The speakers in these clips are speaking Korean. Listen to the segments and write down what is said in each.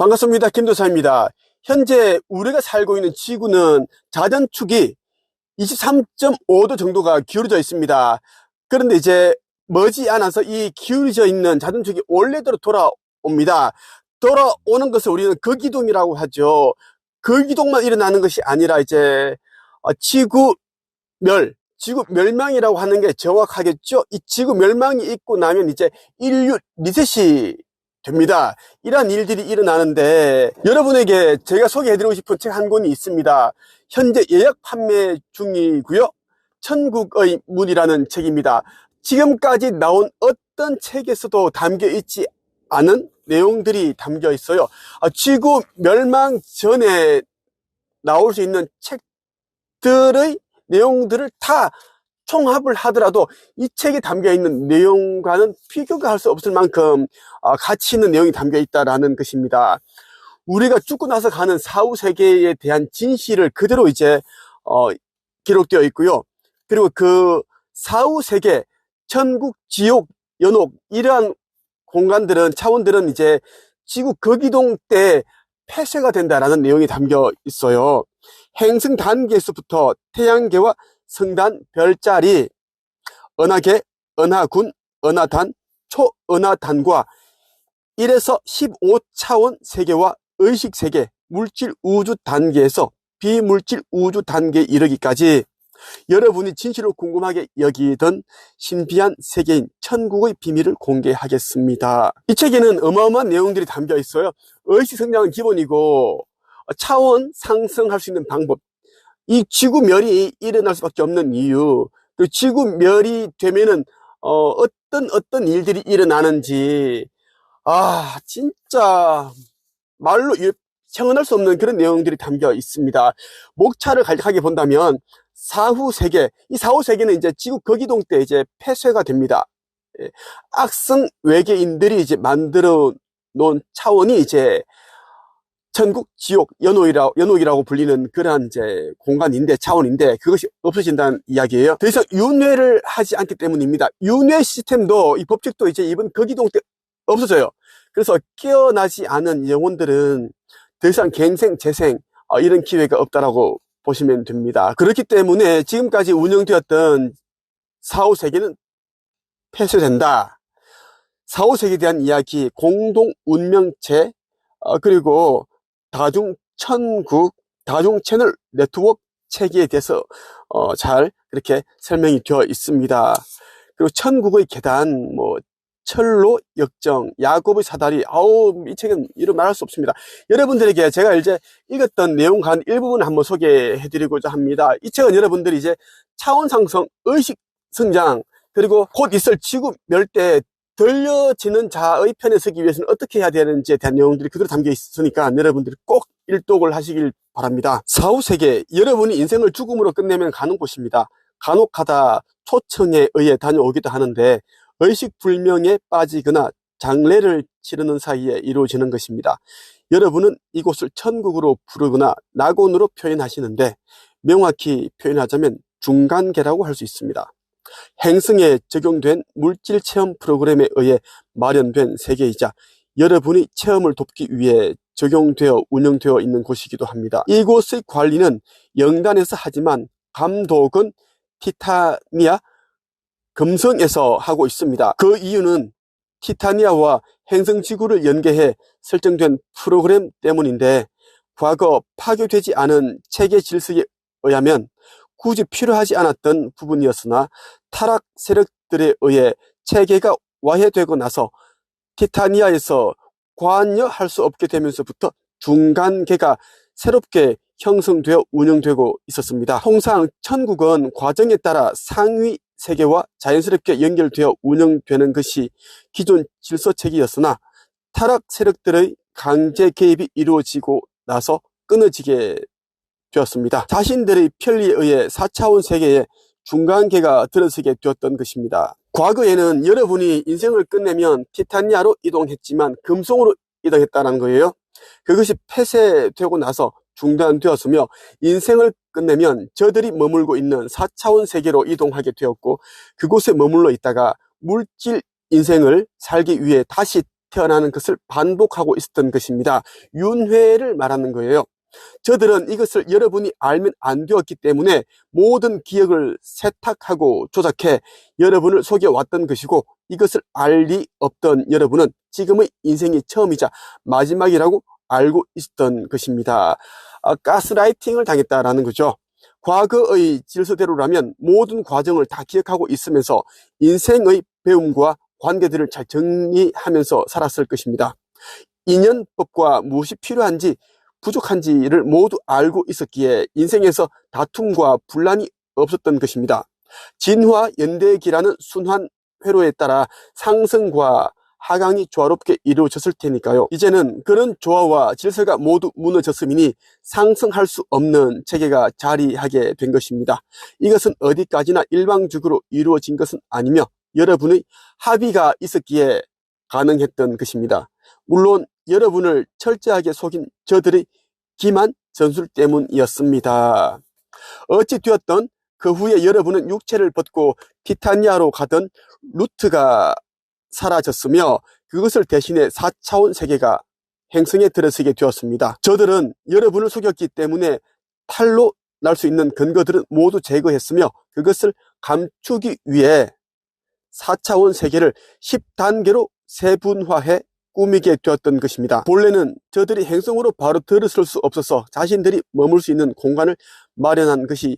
반갑습니다. 김도사입니다. 현재 우리가 살고 있는 지구는 자전축이 23.5도 정도가 기울어져 있습니다. 그런데 이제 머지않아서 이 기울어져 있는 자전축이 원래대로 돌아옵니다. 돌아오는 것을 우리는 극이동이라고 하죠. 극이동만 일어나는 것이 아니라 이제 지구 멸망이라고 하는 게 정확하겠죠. 이 지구 멸망이 있고 나면 이제 인류 리셋이 됩니다. 이러한 일들이 일어나는데 여러분에게 제가 소개해드리고 싶은 책 한 권이 있습니다. 현재 예약 판매 중이고요. 천국의 문이라는 책입니다. 지금까지 나온 어떤 책에서도 담겨 있지 않은 내용들이 담겨 있어요. 지구 멸망 전에 나올 수 있는 책들의 내용들을 다 총합을 하더라도 이 책에 담겨있는 내용과는 비교가 할 수 없을 만큼 가치 있는 내용이 담겨 있다라는 것입니다. 우리가 죽고 나서 가는 사후세계에 대한 진실을 그대로 이제 기록되어 있고요. 그리고 그 사후세계, 천국, 지옥, 연옥 이러한 공간들은, 차원들은 이제 지구 극이동 때 폐쇄가 된다라는 내용이 담겨 있어요. 행성 단계에서부터 태양계와 성단, 별자리, 은하계, 은하군, 은하단, 초은하단과 1에서 15차원 세계와 의식세계, 물질 우주 단계에서 비물질 우주 단계에 이르기까지 여러분이 진실로 궁금하게 여기던 신비한 세계인 천국의 비밀을 공개하겠습니다. 이 책에는 어마어마한 내용들이 담겨 있어요. 의식성장은 기본이고 차원 상승할 수 있는 방법, 이 지구멸이 일어날 수밖에 없는 이유, 그 지구멸이 되면은 어떤 일들이 일어나는지 진짜 말로 형언할 수 없는 그런 내용들이 담겨 있습니다. 목차를 간략하게 본다면 사후세계, 이 사후세계는 이제 지구 극이동 때 이제 폐쇄가 됩니다. 악성 외계인들이 이제 만들어 놓은 차원이 이제 천국, 지옥, 연옥이라고 불리는 그러한 이제 공간인데, 차원인데, 그것이 없어진다는 이야기예요. 더 이상 윤회를 하지 않기 때문입니다. 윤회 시스템도, 이 법칙도 이제 이번 극이동 때 없어져요. 그래서 깨어나지 않은 영혼들은 더 이상 갱생, 재생, 이런 기회가 없다라고 보시면 됩니다. 그렇기 때문에 지금까지 운영되었던 사후세계는 폐쇄된다. 사후세계에 대한 이야기, 공동 운명체, 그리고 다중천국, 다중채널 네트워크 체계에 대해서 잘 이렇게 설명이 되어 있습니다. 그리고 천국의 계단, 철로 역정, 야곱의 사다리, 이 책은 이루 말할 수 없습니다. 여러분들에게 제가 이제 읽었던 내용 간 일부분을 한번 소개해 드리고자 합니다. 이 책은 여러분들이 이제 차원 상승, 의식 성장, 그리고 곧 있을 지구 멸때 들려지는 자의 편에 서기 위해서는 어떻게 해야 되는지에 대한 내용들이 그대로 담겨 있으니까 여러분들이 꼭 일독을 하시길 바랍니다. 사후세계, 여러분이 인생을 죽음으로 끝내면 가는 곳입니다. 간혹가다 초청에 의해 다녀오기도 하는데 의식불명에 빠지거나 장례를 치르는 사이에 이루어지는 것입니다. 여러분은 이곳을 천국으로 부르거나 낙원으로 표현하시는데 명확히 표현하자면 중간계라고 할 수 있습니다. 행성에 적용된 물질 체험 프로그램에 의해 마련된 세계이자 여러분이 체험을 돕기 위해 적용되어 운영되어 있는 곳이기도 합니다. 이곳의 관리는 영단에서 하지만 감독은 티타니아 금성에서 하고 있습니다. 그 이유는 티타니아와 행성지구를 연계해 설정된 프로그램 때문인데 과거 파괴되지 않은 체계 질서에 의하면 굳이 필요하지 않았던 부분이었으나 타락 세력들에 의해 체계가 와해되고 나서 티타니아에서 관여할 수 없게 되면서부터 중간계가 새롭게 형성되어 운영되고 있었습니다. 통상 천국은 과정에 따라 상위 세계와 자연스럽게 연결되어 운영되는 것이 기존 질서체계였으나 타락 세력들의 강제 개입이 이루어지고 나서 끊어지게 되었습니다. 자신들의 편리에 의해 4차원 세계에 중간계가 들어서게 되었던 것입니다. 과거에는 여러분이 인생을 끝내면 티타니아로 이동했지만 금성으로 이동했다는 거예요. 그것이 폐쇄되고 나서 중단되었으며 인생을 끝내면 저들이 머물고 있는 4차원 세계로 이동하게 되었고 그곳에 머물러 있다가 물질 인생을 살기 위해 다시 태어나는 것을 반복하고 있었던 것입니다. 윤회를 말하는 거예요. 저들은 이것을 여러분이 알면 안 되었기 때문에 모든 기억을 세탁하고 조작해 여러분을 속여왔던 것이고, 이것을 알 리 없던 여러분은 지금의 인생이 처음이자 마지막이라고 알고 있었던 것입니다. 가스라이팅을 당했다라는 거죠. 과거의 질서대로라면 모든 과정을 다 기억하고 있으면서 인생의 배움과 관계들을 잘 정리하면서 살았을 것입니다. 인연법과 무엇이 필요한지 부족한지를 모두 알고 있었기에 인생에서 다툼과 분란이 없었던 것입니다. 진화 연대기라는 순환 회로에 따라 상승과 하강이 조화롭게 이루어졌을 테니까요. 이제는 그런 조화와 질서가 모두 무너졌으니 상승할 수 없는 체계가 자리하게 된 것입니다. 이것은 어디까지나 일방적으로 이루어진 것은 아니며 여러분의 합의가 있었기에 가능했던 것입니다. 물론 여러분을 철저하게 속인 저들의 기만 전술 때문이었습니다. 어찌 되었든 그 후에 여러분은 육체를 벗고 티타니아로 가던 루트가 사라졌으며 그것을 대신해 4차원 세계가 행성에 들어서게 되었습니다. 저들은 여러분을 속였기 때문에 탈로 날 수 있는 근거들은 모두 제거했으며 그것을 감추기 위해 4차원 세계를 10단계로 세분화해 꾸미게 되었던 것입니다. 본래는 저들이 행성으로 바로 들어설 수 없어서 자신들이 머물 수 있는 공간을 마련한 것이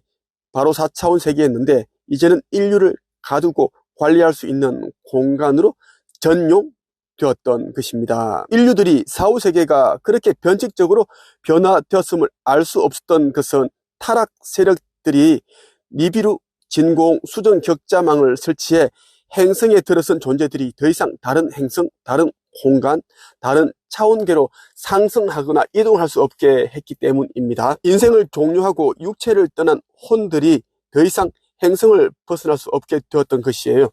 바로 4차원 세계였는데, 이제는 인류를 가두고 관리할 수 있는 공간으로 전용되었던 것입니다. 인류들이 4호 세계가 그렇게 변칙적으로 변화되었음을 알 수 없었던 것은 타락 세력들이 니비루 진공 수정 격자망을 설치해 행성에 들어선 존재들이 더 이상 다른 행성, 다른 공간, 다른 차원계로 상승하거나 이동할 수 없게 했기 때문입니다. 인생을 종료하고 육체를 떠난 혼들이 더 이상 행성을 벗어날 수 없게 되었던 것이에요.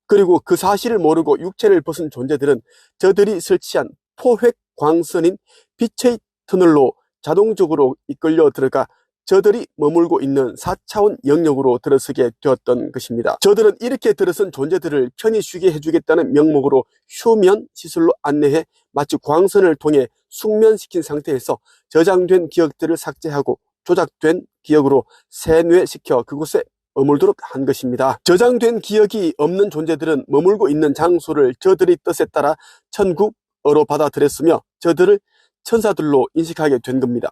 그리고 그 사실을 모르고 육체를 벗은 존재들은 저들이 설치한 포획 광선인 빛의 터널로 자동적으로 이끌려 들어가 저들이 머물고 있는 4차원 영역으로 들어서게 되었던 것입니다. 저들은 이렇게 들어선 존재들을 편히 쉬게 해주겠다는 명목으로 휴면 시설로 안내해 마치 광선을 통해 숙면시킨 상태에서 저장된 기억들을 삭제하고 조작된 기억으로 세뇌시켜 그곳에 머물도록 한 것입니다. 저장된 기억이 없는 존재들은 머물고 있는 장소를 저들의 뜻에 따라 천국으로 받아들였으며 저들을 천사들로 인식하게 된 겁니다.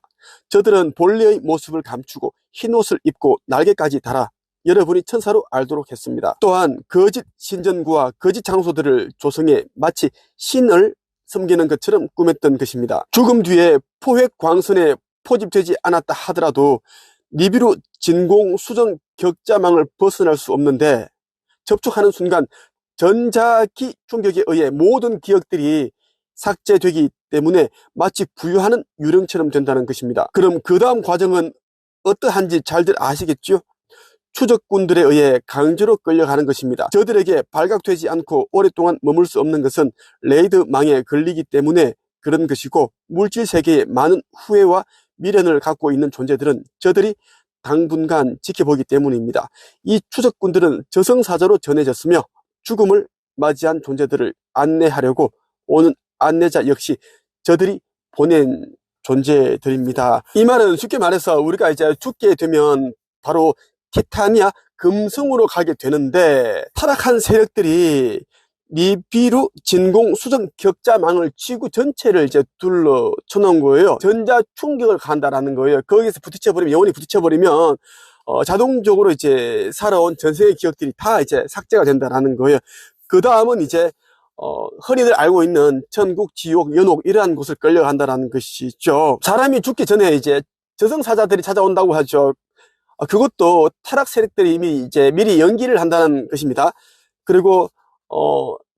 저들은 본래의 모습을 감추고 흰옷을 입고 날개까지 달아 여러분이 천사로 알도록 했습니다. 또한 거짓 신전구와 거짓 장소들을 조성해 마치 신을 섬기는 것처럼 꾸몄던 것입니다. 죽음 뒤에 포획 광선에 포집되지 않았다 하더라도 니비루 진공 수정 격자망을 벗어날 수 없는데, 접촉하는 순간 전자기 충격에 의해 모든 기억들이 삭제되기 때문에 마치 부유하는 유령처럼 된다는 것입니다. 그럼 그 다음 과정은 어떠한지 잘들 아시겠죠? 추적꾼들에 의해 강제로 끌려가는 것입니다. 저들에게 발각되지 않고 오랫동안 머물 수 없는 것은 레이드망에 걸리기 때문에 그런 것이고, 물질 세계에 많은 후회와 미련을 갖고 있는 존재들은 저들이 당분간 지켜보기 때문입니다. 이 추적꾼들은 저승사자로 전해졌으며 죽음을 맞이한 존재들을 안내하려고 오는 안내자 역시 저들이 보낸 존재들입니다. 이 말은 쉽게 말해서 우리가 이제 죽게 되면 바로 티타니아 금성으로 가게 되는데, 타락한 세력들이 니비루 진공 수정 격자망을 지구 전체를 이제 둘러쳐 놓은 거예요. 전자 충격을 간다라는 거예요. 거기서 부딪혀버리면, 영원히 부딪혀버리면 자동적으로 이제 살아온 전생의 기억들이 다 이제 삭제가 된다라는 거예요. 그 다음은 이제 흔히들 알고 있는 천국, 지옥, 연옥 이러한 곳을 끌려간다라는 것이죠. 사람이 죽기 전에 이제 저승사자들이 찾아온다고 하죠. 그것도 타락 세력들이 이미 이제 미리 연기를 한다는 것입니다. 그리고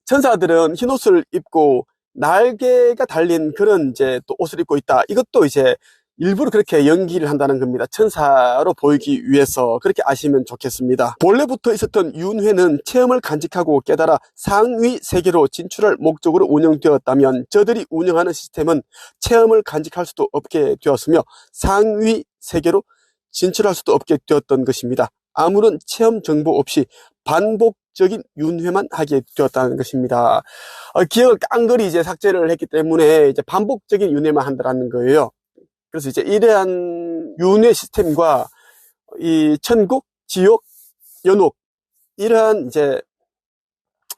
천사들은 흰옷을 입고 날개가 달린 그런 이제 또 옷을 입고 있다. 이것도 이제 일부러 그렇게 연기를 한다는 겁니다. 천사로 보이기 위해서. 그렇게 아시면 좋겠습니다. 본래부터 있었던 윤회는 체험을 간직하고 깨달아 상위 세계로 진출할 목적으로 운영되었다면, 저들이 운영하는 시스템은 체험을 간직할 수도 없게 되었으며 상위 세계로 진출할 수도 없게 되었던 것입니다. 아무런 체험 정보 없이 반복 반복적인 윤회만 하게 되었다는 것입니다. 기억을 깡그리 이제 삭제를 했기 때문에 이제 반복적인 윤회만 한다는 거예요. 그래서 이제 이러한 윤회 시스템과 이 천국, 지옥, 연옥 이러한 이제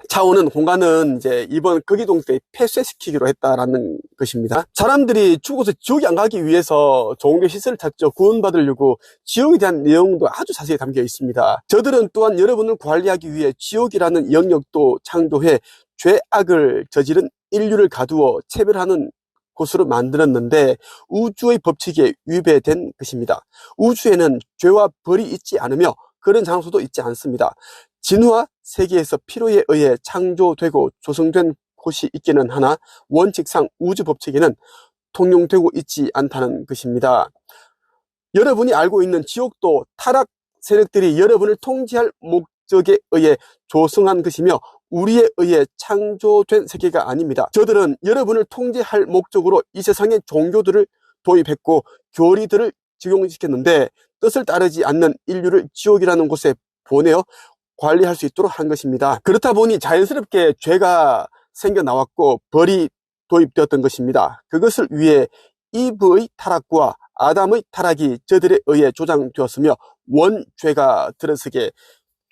차오는 공간은 이제 이번 거기동 때 폐쇄시키기로 했다라는 것입니다. 사람들이 죽어서 지옥에 안 가기 위해서 종교 시설을 찾죠. 구원받으려고 지옥에 대한 내용도 아주 자세히 담겨 있습니다. 저들은 또한 여러분을 관리하기 위해 지옥이라는 영역도 창조해 죄악을 저지른 인류를 가두어 체별하는 곳으로 만들었는데 우주의 법칙에 위배된 것입니다. 우주에는 죄와 벌이 있지 않으며 그런 장소도 있지 않습니다. 진화 세계에서 필요에 의해 창조되고 조성된 곳이 있기는 하나 원칙상 우주 법칙에는 통용되고 있지 않다는 것입니다. 여러분이 알고 있는 지옥도 타락 세력들이 여러분을 통제할 목적에 의해 조성한 것이며 우리에 의해 창조된 세계가 아닙니다. 저들은 여러분을 통제할 목적으로 이 세상에 종교들을 도입했고 교리들을 적용시켰는데 뜻을 따르지 않는 인류를 지옥이라는 곳에 보내어 관리할 수 있도록 한 것입니다. 그렇다 보니 자연스럽게 죄가 생겨나왔고 벌이 도입되었던 것입니다. 그것을 위해 이브의 타락과 아담의 타락이 저들에 의해 조장되었으며 원죄가 들어서게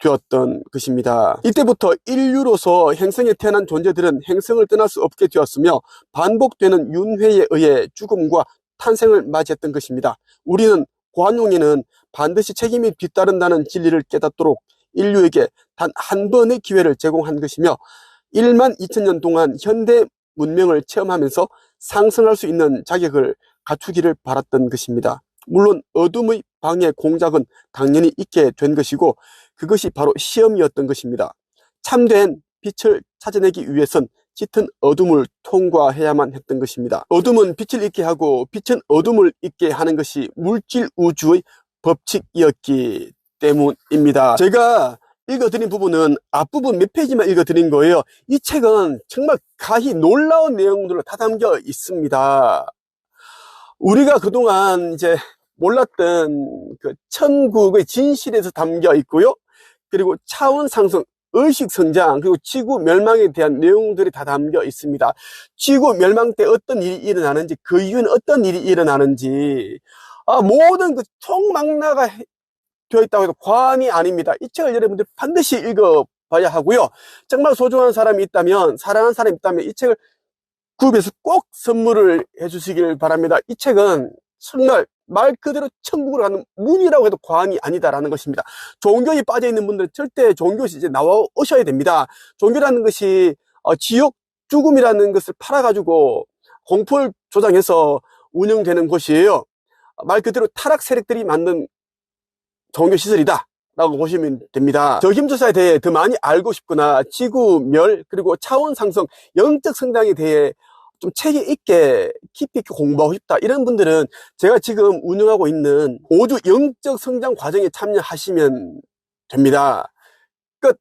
되었던 것입니다. 이때부터 인류로서 행성에 태어난 존재들은 행성을 떠날 수 없게 되었으며 반복되는 윤회에 의해 죽음과 탄생을 맞이했던 것입니다. 우리는 관용에는 반드시 책임이 뒤따른다는 진리를 깨닫도록 인류에게 단 한 번의 기회를 제공한 것이며 1만 2천년 동안 현대 문명을 체험하면서 상승할 수 있는 자격을 갖추기를 바랐던 것입니다. 물론 어둠의 방해 공작은 당연히 있게 된 것이고 그것이 바로 시험이었던 것입니다. 참된 빛을 찾아내기 위해선 짙은 어둠을 통과해야만 했던 것입니다. 어둠은 빛을 잊게 하고 빛은 어둠을 잊게 하는 것이 물질 우주의 법칙이었기 때문입니다. 제가 읽어드린 부분은 앞부분 몇 페이지만 읽어드린 거예요. 이 책은 정말 가히 놀라운 내용들로 다 담겨 있습니다. 우리가 그동안 이제 몰랐던 그 천국의 진실에서 담겨 있고요. 그리고 차원 상승, 의식 성장, 그리고 지구 멸망에 대한 내용들이 다 담겨 있습니다. 지구 멸망 때 어떤 일이 일어나는지, 그 이유는 어떤 일이 일어나는지, 모든 그 총망라가 되어 있다고 해도 과언이 아닙니다. 이 책을 여러분들 반드시 읽어봐야 하고요. 정말 소중한 사람이 있다면, 사랑하는 사람이 있다면 이 책을 구입해서 꼭 선물을 해주시길 바랍니다. 이 책은 정말 말 그대로 천국으로 가는 문이라고 해도 과언이 아니다라는 것입니다. 종교에 빠져있는 분들은 절대 종교에서 이제 나와 오셔야 됩니다. 종교라는 것이 지옥, 죽음이라는 것을 팔아가지고 공포를 조장해서 운영되는 곳이에요. 말 그대로 타락 세력들이 만든 종교시설이다 라고 보시면 됩니다. 저 힘조사에 대해 더 많이 알고 싶거나 지구 멸 그리고 차원 상승, 영적 성장에 대해 좀 책이 있게 깊이 있게 공부하고 싶다 이런 분들은 제가 지금 운영하고 있는 5주 영적 성장 과정에 참여하시면 됩니다. 끝.